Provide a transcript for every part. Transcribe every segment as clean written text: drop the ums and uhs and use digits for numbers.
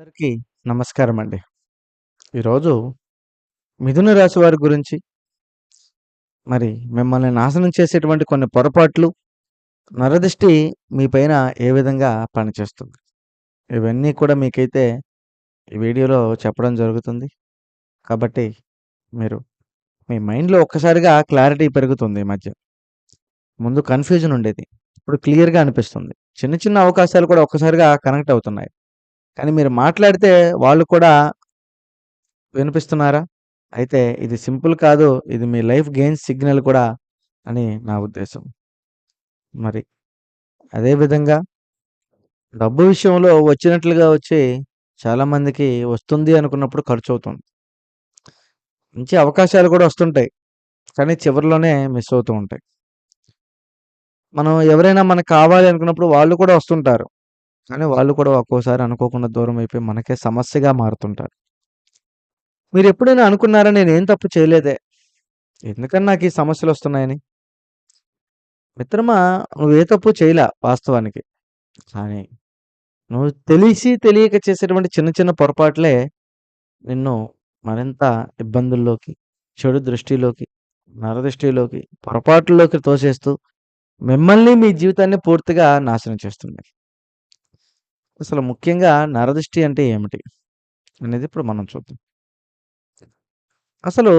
అందరికీ నమస్కారం అండి. ఈరోజు మిథున రాశి వారి గురించి, మరి మిమ్మల్ని నాశనం చేసేటువంటి కొన్ని పొరపాట్లు, నరదిష్టి మీ పైన ఏ విధంగా పనిచేస్తుంది? ఇవన్నీ కూడా మీకైతే ఈ వీడియోలో చెప్పడం జరుగుతుంది. కాబట్టి మీరు మీ మైండ్‌లో ఒక్కసారిగా క్లారిటీ పెరుగుతుంది ఈ మధ్య. ముందు కన్‌ఫ్యూజన్ ఉండేది. ఇప్పుడు క్లియర్‌గా అనిపిస్తుంది. చిన్న చిన్న అవకాశాలు కూడా ఒక్కసారిగా కనెక్ట్ అవుతున్నాయి. కానీ మీరు మాట్లాడితే వాళ్ళు కూడా వినిపిస్తున్నారా? అయితే ఇది సింపుల్ కాదు. ఇది మీ లైఫ్ గెయిన్ సిగ్నల్ కూడా అని నా ఉద్దేశం. మరి అదే విధంగా డబ్బు విషయంలో వచ్చినట్లుగా వచ్చి చాలామందికి వస్తుంది అనుకున్నప్పుడు ఖర్చవుతుంది. మంచి అవకాశాలు కూడా వస్తుంటాయి. కానీ చివరిలోనే మిస్ అవుతూ ఉంటాయి. మనం ఎవరైనా మనకు కావాలి అనుకున్నప్పుడు వాళ్ళు కూడా వస్తుంటారు. కానీ వాళ్ళు కూడా ఒక్కోసారి అనుకోకుండా దూరం అయిపోయి మనకే సమస్యగా మారుతుంటారు. మీరెప్పుడైనా అనుకున్నారా నేనేం తప్పు చేయలేదే. ఎందుకని నాకు ఈ సమస్యలొస్తున్నాయని? మిత్రమా నువ్వు ఏ తప్పు చేయలా వాస్తవానికి. కానీ నువ్వు తెలిసి తెలియక చేసేటువంటి చిన్న చిన్న పొరపాట్లే నిన్ను మరింత ఇబ్బందుల్లోకి, చెడు దృష్టిలోకి, నరదృష్టిలోకి, పొరపాట్లలోకి తోసేస్తూ మిమ్మల్ని మీ జీవితాన్ని పూర్తిగా నాశనం చేస్తుంది. అసలు ముఖ్యంగా నరదృష్టి అంటే ఏమిటి? అనేది ఇప్పుడు మనం చూద్దాం. అసలు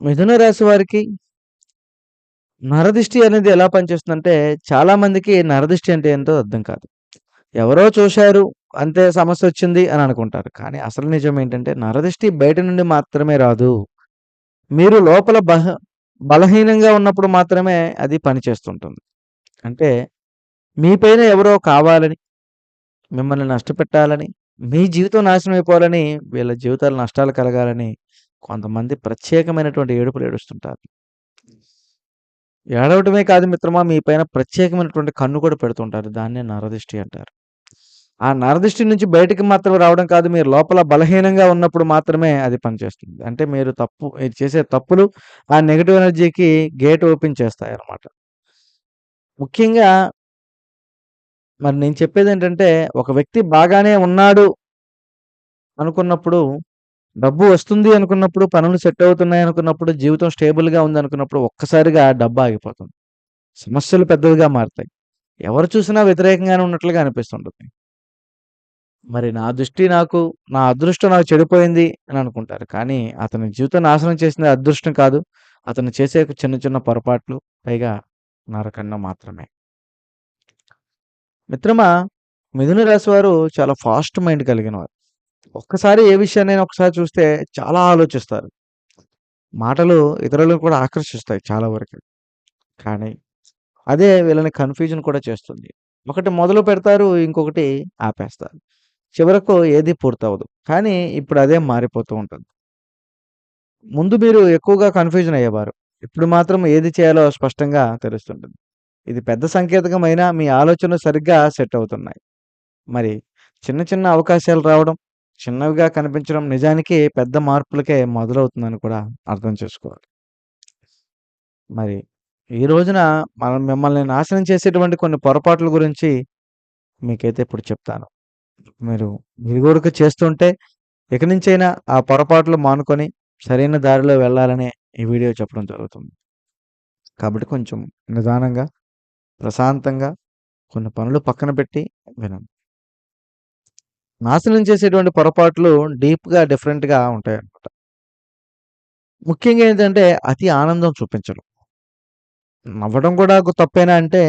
మిథున రాశి వారికి నరదిష్టి అనేది ఎలా పనిచేస్తుందంటే చాలా మందికి నరదిష్టి అంటే ఏంటో అర్థం కాదు. ఎవరో చూశారు. అంతే సమస్యొచ్చింది అని అనుకుంటారు. కానీ అసలు నిజం ఏంటంటే నరదిష్టి బయట నుండి మాత్రమే రాదు. మీరు లోపల బలహీనంగా ఉన్నప్పుడు మాత్రమే అది పనిచేస్తుంటుంది. అంటే మీ పైన ఎవరో కావాలని, మిమ్మల్ని నష్టపెట్టాలని, మీ జీవితం నాశనం అయిపోవాలని, వీళ్ళ జీవితాలు నష్టాలు కలగాలని కొంతమంది ప్రత్యేకమైనటువంటి ఏడుపులు ఏడుస్తుంటారు. ఏడవటమే కాదు మిత్రమా మీ పైన ప్రత్యేకమైనటువంటి కన్ను కూడా పెడుతుంటారు. దాన్నే నరదిష్టి అంటారు. ఆ నరదిష్టి నుంచి బయటికి మాత్రం రావడం కాదు. మీరు లోపల బలహీనంగా ఉన్నప్పుడు మాత్రమే అది పనిచేస్తుంది. అంటే మీరు చేసే తప్పులు ఆ నెగెటివ్ ఎనర్జీకి గేట్ ఓపెన్ చేస్తాయన్నమాట. ముఖ్యంగా మరి నేను చెప్పేదేంటంటే, ఒక వ్యక్తి బాగానే ఉన్నాడు అనుకున్నప్పుడు, డబ్బు వస్తుంది అనుకున్నప్పుడు, పనులు సెట్ అవుతున్నాయి అనుకున్నప్పుడు, జీవితం స్టేబుల్‌గా ఉందనుకున్నప్పుడు ఒక్కసారిగా డబ్బు ఆగిపోతుంది. సమస్యలు పెద్దవిగా మారతాయి. ఎవరు చూసినా వ్యతిరేకంగానే ఉన్నట్లుగా అనిపిస్తుంటుంది. మరి నా అదృష్టం నాకు చెడిపోయింది అని అనుకుంటారు. కానీ అతని జీవితం నాశనం చేసింది అదృష్టం కాదు. అతను చేసే చిన్న చిన్న పొరపాట్లు, పైగా నరకన్నం మాత్రమే. మిత్రమా, మిథున రాశి వారు చాలా ఫాస్ట్ మైండ్ కలిగిన వారు. ఒక్కసారి ఏ విషయాన్నైనా ఒకసారి చూస్తే చాలా ఆలోచిస్తారు. మాటలు ఇతరులను కూడా ఆకర్షిస్తాయి చాలా వరకు. కానీ అదే వీళ్ళని కన్‌ఫ్యూజన్ కూడా చేస్తుంది. ఒకటి మొదలు పెడతారు, ఇంకొకటి ఆపేస్తారు. చివరకు ఏది పూర్తవ్వదు. కానీ ఇప్పుడు అదే మారిపోతూ ఉంటుంది. ముందు మీరు ఎక్కువగా కన్‌ఫ్యూజన్ అయ్యేవారు. ఇప్పుడు మాత్రం ఏది చేయాలో స్పష్టంగా తెలుస్తుంటుంది. ఇది పెద్ద సంకేతకమైనా మీ ఆలోచనలు సరిగ్గా సెట్ అవుతున్నాయి. మరి చిన్న చిన్న అవకాశాలు రావడం, చిన్నవిగా కనిపించడం నిజానికి పెద్ద మార్పులకే మొదలవుతుందని కూడా అర్థం చేసుకోవాలి. మరి ఈ రోజున మిమ్మల్ని నాశనం చేసేటువంటి కొన్ని పొరపాట్ల గురించి మీకైతే ఇప్పుడు చెప్తాను. మీరు ఇది గనుక చేస్తుంటే ఇక నుంచైనా ఆ పొరపాట్లు మానుకొని సరైన దారిలో వెళ్ళాలని ఈ వీడియో చెప్పడం జరుగుతుంది. కాబట్టి కొంచెం నిదానంగా, ప్రశాంతంగా కొన్ని పనులు పక్కన పెట్టి వినండి. నాశనం చేసేటువంటి పొరపాట్లు డిఫరెంట్‌గా ఉంటాయన్నమాట. ముఖ్యంగా ఏంటంటే అతి ఆనందం చూపించడం. నవ్వడం కూడా ఒక తప్పేనా అంటే,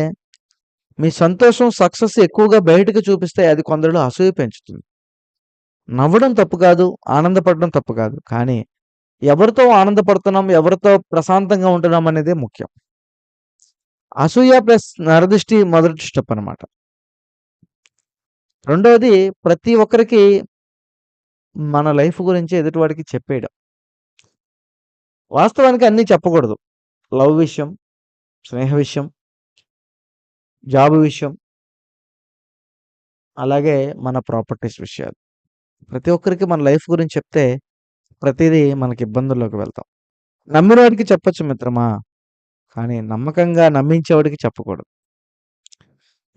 మీ సంతోషం, సక్సెస్ ఎక్కువగా బయటకి చూపిస్తే అది కొందరిలో అసూయ పెంచుతుంది. నవ్వడం తప్పు కాదు, ఆనందపడడం తప్పు కాదు. కానీ ఎవరితో ఆనందపడుతున్నాం, ఎవరితో ప్రశాంతంగా ఉంటున్నాం అనేదే ముఖ్యం. అసూయ ప్లస్ నరదిష్టి మొదటి స్టెప్ అనమాట. రెండోది ప్రతి ఒక్కరికి మన లైఫ్ గురించి ఎదుటివాడికి చెప్పేయడం. వాస్తవానికి అన్నీ చెప్పకూడదు. లవ్ విషయం, స్నేహ విషయం, జాబ్ విషయం, అలాగే మన ప్రాపర్టీస్ విషయాలు. ప్రతి ఒక్కరికి మన లైఫ్ గురించి చెప్తే ప్రతీదీ మనకి ఇబ్బందుల్లోకి వెళ్తాం. నమ్మినవాడికి చెప్పొచ్చు మిత్రమా. కానీ నమ్మకంగా నమ్మించేవాడికి చెప్పకూడదు.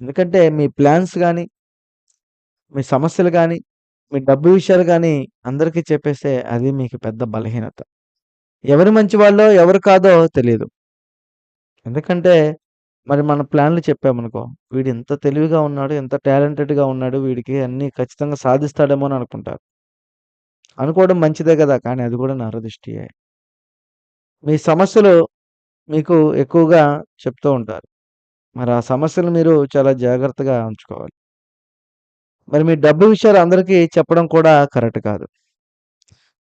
ఎందుకంటే మీ ప్లాన్స్ గాని, మీ సమస్యలు గాని, మీ డబ్బు విషయాలు గాని అందరికీ చెప్పేస్తే అది మీకు పెద్ద బలహీనత. ఎవరు మంచివాళ్ళో, ఎవరు కాదో తెలీదు. ఎందుకంటే మరి మన ప్లాన్‌లు చెప్పామనుకో, వీడు ఇంత తెలివిగా ఉన్నాడు, ఇంత టాలెంటెడ్‌గా ఉన్నాడు, వీడికి అన్నీ ఖచ్చితంగా సాధిస్తాడేమో అని అనుకుంటారు. అనుకోవడం మంచిదే గదా! కానీ అది కూడా నరదిష్టియే. మీ సమస్యలు మీకు ఎక్కువగా చెప్తూ ఉంటారు. మరి ఆ సమస్యలు మీరు చాలా జాగ్రత్తగా ఉంచుకోవాలి. మరి మీ డబ్బు విషయాలు అందరికీ చెప్పడం కూడా కరెక్ట్ కాదు.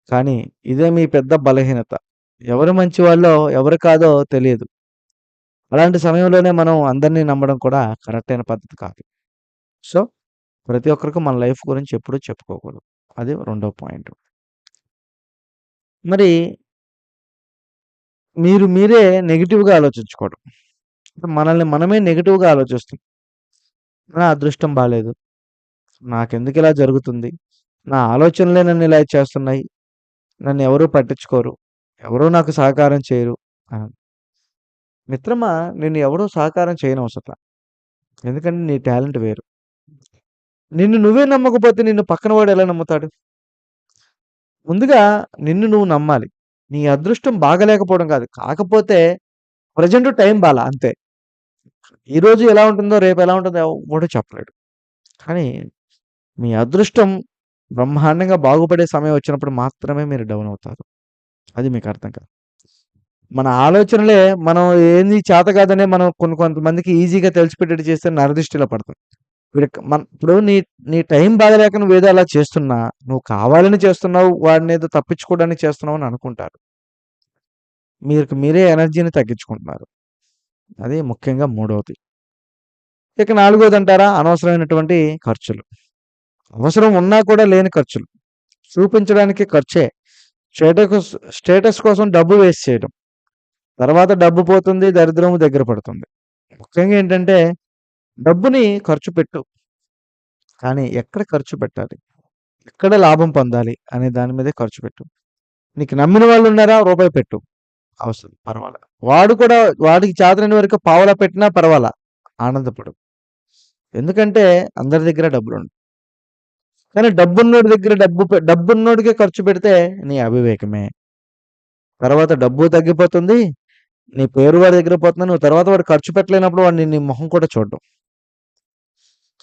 కానీ ఇదే మీ పెద్ద బలహీనత. ఎవరు మంచివాళ్ళో, ఎవరు కాదో తెలియదు. అలాంటి సమయంలోనే మనం అందరిని నమ్మడం కూడా కరెక్ట్ అయిన పద్ధతి కాదు. సో, ప్రతి ఒక్కరికి మన లైఫ్ గురించి ఎప్పుడూ చెప్పుకోకూడదు. అది రెండో పాయింట్. మరి మీరే నెగెటివ్‌గా ఆలోచించుకోవడం. మనల్ని మనమే నెగెటివ్‌గా ఆలోచిస్తాం. నా అదృష్టం బాలేదు. నాకెందుకిలా జరుగుతుంది? నా ఆలోచనలే నన్నిలా చేస్తున్నాయి. నన్నెవరూ పట్టించుకోరు. ఎవరు నాకు సహకారం చేయరు. అని. మిత్రమా నిన్ను ఎవరు సహకారం చేయనవసరంలా. ఎందుకంటే నీ టాలెంట్ వేరు. నిన్ను నువ్వే నమ్మకపోతే నిన్ను పక్కన వాడు ఎలా నమ్ముతాడు? ముందుగా నిన్ను నువ్వు నమ్మాలి. నీ అదృష్టం బాగాలేకపోవడం కాదు. కాకపోతే ప్రెజెంట్ టైం బాలా అంతే. ఈరోజు ఎలా ఉంటుందో రేపు ఎలా ఉంటుందో ఎవ్వడు చెప్పలేడు. కానీ మీ అదృష్టం బ్రహ్మాండంగా బాగుపడే సమయం వచ్చినప్పుడు మాత్రమే మీరు డౌన్ అవుతారు. అది మీకు అర్థం కాదు. మన ఆలోచనలే మనం ఏంది చేత కాదనే మనం కొంతమందికి ఈజీగా తెలిసిపెట్టేట్టు చేస్తే నరదిష్టిలో పడతాం. ఇప్పుడు నీ నీ టైం బాగాలేక నువ్వేదో అలా చేస్తున్నా, నువ్వు కావాలని చేస్తున్నావు, వాడినేదో తప్పించుకోవడానికి చేస్తున్నావు అని అనుకుంటారు. మీరే ఎనర్జీని తగ్గించుకుంటున్నారు. అది ముఖ్యంగా మూడవది. ఇక నాలుగోదంటారా అనవసరమైనటువంటి ఖర్చులు. అవసరం ఉన్నా కూడా లేని ఖర్చులు. చూపించడానికి ఖర్చే. స్టేటస్ స్టేటస్ కోసం డబ్బు వేస్ట్ చేయడం. తర్వాత డబ్బు పోతుంది, దరిద్రము దగ్గర పడుతుంది. ముఖ్యంగా ఏంటంటే డబ్బుని ఖర్చు పెట్టు. కానీ ఎక్కడ ఖర్చు పెట్టాలి? ఎక్కడ లాభం పొందాలి? అనే దాని మీదే ఖర్చు పెట్టు. నీకు నమ్మిన వాళ్ళున్నారా? రూపాయి పెట్టు. అవసరం పర్వాలా. వాడు కూడా వాడికి చేతనైన వరకు పావలా పెట్టినా పర్వాలా. ఆనందపడు. ఎందుకంటే అందరి దగ్గర డబ్బులుండవు. కానీ డబ్బున్నోడి దగ్గర డబ్బున్నోడికే ఖర్చు పెడితే నీ అవివేకమే. తర్వాత డబ్బు తగ్గిపోతుంది. నీ పేరు వాడి దగ్గర పోతుంది. నువ్వు తర్వాత వాడు ఖర్చు పెట్టలేనప్పుడు వాడు నీ మొహం కూడా చూడడు.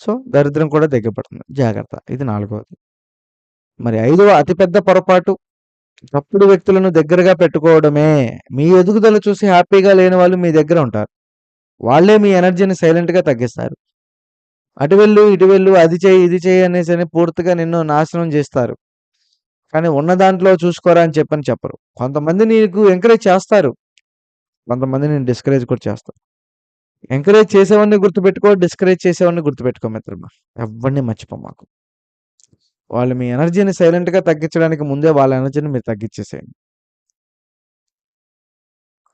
సో, దరిద్రం కూడా దగ్గర పడుతుంది. జాగ్రత్త. ఇది నాలుగవది. మరి ఐదవ అతిపెద్ద పొరపాటు తప్పుడు వ్యక్తులను దగ్గరగా పెట్టుకోవడమే. మీ ఎదుగుదల చూసి హ్యాపీగా లేని వాళ్ళు మీ దగ్గర ఉంటారు. వాళ్ళే మీ ఎనర్జీని సైలెంట్‌గా తగ్గిస్తారు. అటు వెళ్ళు, ఇటు వెళ్ళు, అది చెయ్యి, ఇది చెయ్యి అనేసని పూర్తిగా నిన్ను నాశనం జేస్తారు. కానీ ఉన్న దాంట్లో చూసుకోరా అని చెప్పరు. కొంతమంది నీకు ఎంకరేజ్ చేస్తారు. కొంతమంది నిన్ను డిస్కరేజ్ కూడా చేస్తారు. ఎంకరేజ్ చేసేవాడిని గుర్తుపెట్టుకో, డిస్కరేజ్ చేసేవాడిని గుర్తుపెట్టుకో మిత్రమా. ఎవ్వడిని మర్చిపోమాకు. వాళ్ళు మీ ఎనర్జీని సైలెంట్‌గా తగ్గించడానికి ముందే వాళ్ళ ఎనర్జీని మీరు తగ్గిచ్చేసేయండి.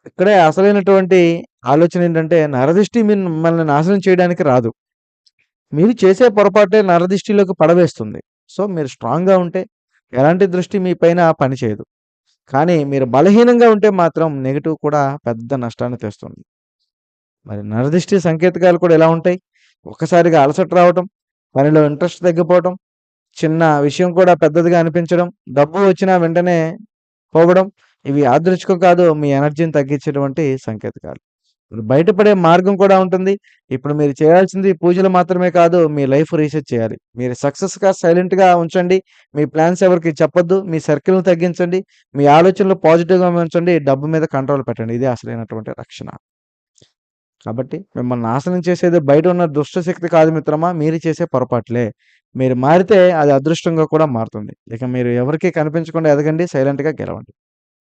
ఇక్కడే అసలైనటువంటి ఆలోచన ఏంటంటే, నరదిష్టి మిమ్మల్ని నాశనం చేయడానికి రాదు. మీరు చేసే పొరపాటే నరదిష్టిలోకి పడవేస్తుంది. సో, మీరు స్ట్రాంగ్‌గా ఉంటే ఎలాంటి దృష్టి మీ పైన పనిచేయదు. కానీ మీరు బలహీనంగా ఉంటే మాత్రం నెగెటివ్ కూడా పెద్ద నష్టాన్ని తెస్తుంది. మరి నరదిష్టి సంకేతకాలు కూడా ఎలా ఉంటాయి? ఒక్కసారిగా అలసట రావటం, పనిలో ఇంట్రెస్ట్ తగ్గిపోవటం, చిన్న విషయం కూడా పెద్దదిగా అనిపించడం, డబ్బు వచ్చినా వెంటనే పోవడం, ఇవి యాదృచ్ఛికం కాదు. మీ ఎనర్జీని తగ్గించేటువంటి సంకేతకాలు. ఇప్పుడు బయటపడే మార్గం కూడా ఉంటుంది. ఇప్పుడు మీరు చేయాల్సింది పూజలు మాత్రమే కాదు. మీ లైఫ్ రీసెట్ చేయాలి. మీరు సక్సెస్‌గా సైలెంట్‌గా ఉంచండి. మీ ప్లాన్స్ ఎవరికీ చెప్పొద్దు. మీ సర్కిల్‌ని తగ్గించండి. మీ ఆలోచనలు పాజిటివ్‌గా ఉంచండి. డబ్బు మీద కంట్రోల్ పెట్టండి. ఇదే అసలైనటువంటి రక్షణ. కాబట్టి మిమ్మల్ని నాశనం చేసేది బయట ఉన్న దుష్ట శక్తి కాదు మిత్రమా. మీరు చేసే పొరపాట్లే. మీరు మారితే అది అదృష్టంగా కూడా మారుతుంది. ఇక మీరు ఎవరికీ కనిపించకుండా ఎదగండి. సైలెంట్‌గా గెలవండి.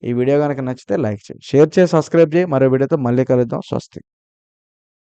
ఈ వీడియో గనక నచ్చితే లైక్ చేయండి. షేర్ చేసి సబ్స్క్రైబ్ చేయి. మరో వీడియోతో మళ్ళీ కలుద్దాం. స్వస్తి.